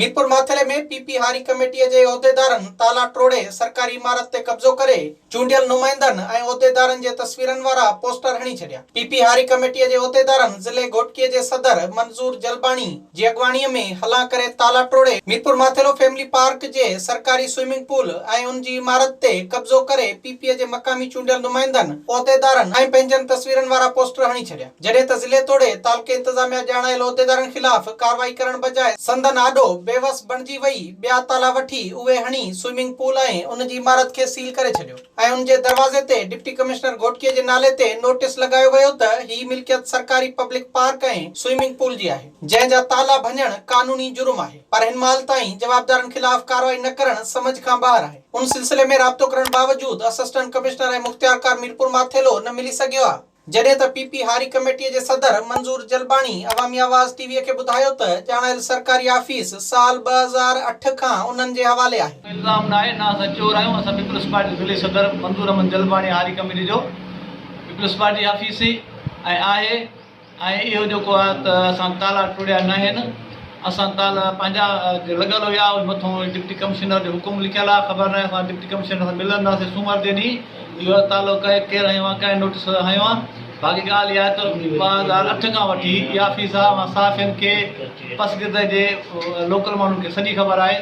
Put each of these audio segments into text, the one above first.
मीरपुर माथेरे में पीपी हारी कमेटी जे उहिदेदारनि ताला टोड़े सरकारी इमारत ते कब्जो करे चूंडियल नुमाइंदनि ऐं उहिदेदारनि जे तस्वीरनि वारा पोस्टर हणी छॾिया। पीपी हारी कमेटी जे उहिदेदारनि ज़िले घोटकीअ जे सदर मंजूर जलबाणी जी अॻवाणीअ में हला करे ताला टोड़े मीरपुर माथेरो फैमिली पार्क जे सरकारी स्विमिंग पूल ऐं उन जी इमारत ते कब्जो करे पीपीए जे मक़ामी चूंडियल नुमाइंदनि उहिदेदारनि ऐं पंहिंजनि तस्वीरनि वारा पोस्टर हणी छॾिया। जॾहिं त ज़िले तोड़े तालुके इंतिज़ामिया ॼाणायल उहिदेदारनि ख़िलाफ़ कार्रवाई करण बजाए संदन आॾो बेवस बणिजी वई ॿिया ताला वठी उहे हणी स्विमिंग पूल ऐं उन जी इमारत खे सील करे छॾियो ऐं उन जे दरवाज़े ते डिप्टी कमिश्नर घोटकीअ जे नाले ते नोटिस लॻायो वियो त ही मिल्कियत सरकारी पब्लिक पार्क ऐं स्विमिंग पूल जी आहे, जंहिं जा ताला भञण कानूनी जुर्म आहे, पर हिन महिल ताईं जवाबदारनि ख़िलाफ़ कार्रवाई न करण समझ खां ॿाहिरि आहे। उन सिलसिले में राब्तो करण बावजूद असिस्टेंट कमिश्नर ऐं मुख्तियारकार मीरपुर माथेलो न मिली सघियो आहे। जॾहिं त पीपी हारी कमेटी जे सदर मंजूर जलबाणी अवामी आवाज़ टीवीअ खे ॿुधायो त ॼाणायल सरकारी ऑफिस साल 2008 खां उन्हनि जे हवाले आहे। इल्ज़ाम न आहे, न असां चोर आहियूं। असां पीपल्स पार्टी ज़िले सदर मंजूर अहमद जलबाणी हारी कमेटी जो पीपल्स पार्टी ऑफिस ई आहे ऐं इहो जेको आहे त असां ताला टोड़िया न आहिनि। असां ताला पंहिंजा लॻल हुया, मथां डिप्टी कमिश्नर जो हुकुम लिखियलु आहे, ख़बर न आहे। असां डिप्टी कमिश्नर सां मिलंदासीं सूमर जे ॾींहुं। इहो तालो केरु हयो आहे, कंहिं नोटिस हयो आहे। बाक़ी ॻाल्हि इहा आहे त 2008 खां वठी इहा ऑफिस आहे। मां साफ़ियुनि खे पसगिर्द जे लोकल माण्हुनि खे सॼी ख़बर आहे।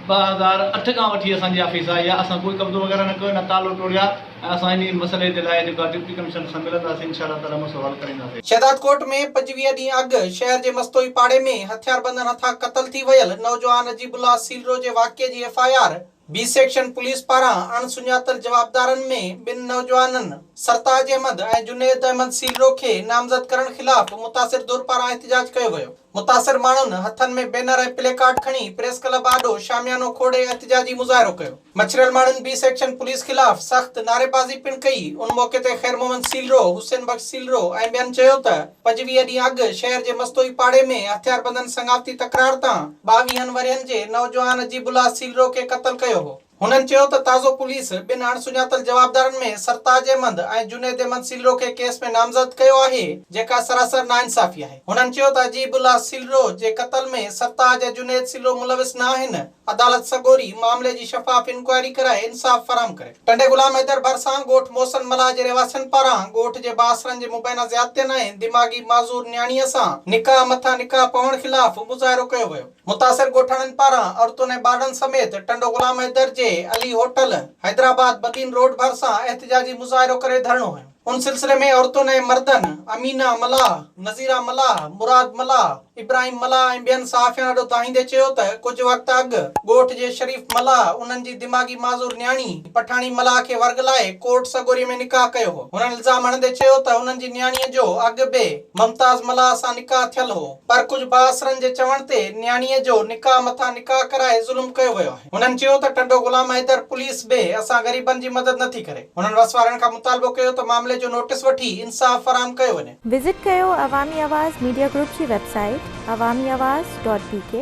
2008 खां वठी असांजी ऑफिस आहे। असां कोई कब्ज़ो वग़ैरह न कयो, न तालो टोड़िया ऐं असां इन मसइले जे लाइ जेको डिप्टी कमिश्नर सां मिलंदासीं, इंशाअल्लाह ताला मसइलो हल करींदासीं। शहदाद कोट में 25 ॾींहं अॻु शहर जे मस्तोई पाड़े में हथियारबंदनि हथां क़त्ल थी वियल नौजवान अजीबुल्लाह सीलरो जे वाक़िए जी एफआईआर बी सेक्शन पुलिस पारां अणसुञातल जवाबदारनि में ॿिनि नौजवाननि सरताज अहमद ऐं जुनेद अहमद सीलरो खे नामज़द करण ख़िलाफ़ मुतासिर धुर पारां एहतिजाज कयो वियो। मुतासिर माण्हुनि हथनि में बैनर ऐं प्ले कार्ड खणी प्रेस क्लब आॾो शामियानो खोड़े एहतिजाजी मुज़ाहिरो कयो। मछरियल माण्हुनि बी सेक्शन पुलिस ख़िलाफ़ सख़्त नारेबाज़ी पिणु कई। उन मौक़े ते ख़ैर मोहम्मद सीलरो, हुसैन बख्श सीलरो ऐं ॿियनि चयो त 25 ॾींहं अॻु शहर जे मस्तोई पाड़े में हथियारबंदनि संगाती तकरार तां 22 वरियनि जे नौजवान अजीबुल्लाह सीलरो खे क़त्ल कयो हो। हुननि चयो त ताज़ो पुलिस ॿिनि अणसुञातल जवाबदारनि में सरताज अहमद ऐं जुनेद अहमद सीलरो खे केस में नामज़द कयो आहे, जेका सरासर नाइंसाफ़ी आहे। हुननि चयो त अजीबुल्लाह सीलरो जे क़त्ल में सरताज ऐं जुनेद सीलरो मुलविस न आहिनि। अदालत सगोरी मामले जी शफ़ाफ़ इंक्वायरी कराए इंसाफ़ फराहम करे। टंडे गुलाम हैदर भरिसां ॻोठ मोहसन मल्हाह जे रहवासियुनि पारां ॻोठ जे बासरनि जे मुबैना ज़ियादतियुनि ऐं दिमाग़ी माज़ूर न्याणीअ सां निकाह मथां निकाह पवण ख़िलाफ़ मुज़ाहिरो कयो वियो। मुतासिर ॻोठाणनि पारां औरतुनि ऐं ॿारनि समेत टंडो गुलाम हैदर जे अली होटल हैदराबाद बदीन रोड भरिसां एहतिजाजी मुज़ाहिरो करे धरणो हयो। उन सिलसिले में औरतुनि ऐं मर्दनि अमीना मल्हाह, नज़ीरा मल्हाह, मुराद मल्हाह, इब्राहिम मल्हाह ऐं ॿियनि सहाफ़ियुनि ॾाढो दाहींदे चयो त कुझु वक़्तु अॻु ॻोठ जे शरीफ़ मल्हाह उन्हनि जी दिमाग़ी माज़ूर न्याणी पठाणी मल्हाह खे वर्ग लाइ कोर्ट सगोरी में निकाह कयो हो। हुननि इल्ज़ाम हणंदे चयो त उन्हनि जी न्याणीअ जो अॻु बि मुमताज़ मल्हाह सां निकाह थियल हो, पर कुझु बासरनि जे चवण ते न्याणीअ जो निकाह मथां निकाह कराए ज़ुल्म कयो वियो आहे। हुननि चयो त टंडो गुलाम हैदर पुलिस बि असां ग़रीबनि जी मदद नथी करे। हुननि वसवारनि खां मुतालबो कयो त मामले जो नोटिस वठी इंसाफ़ फराहम कयो वञे। विजिट कयो अवामी आवाज़ मीडिया ग्रुप जी वेबसाइट awamiawaz.pk।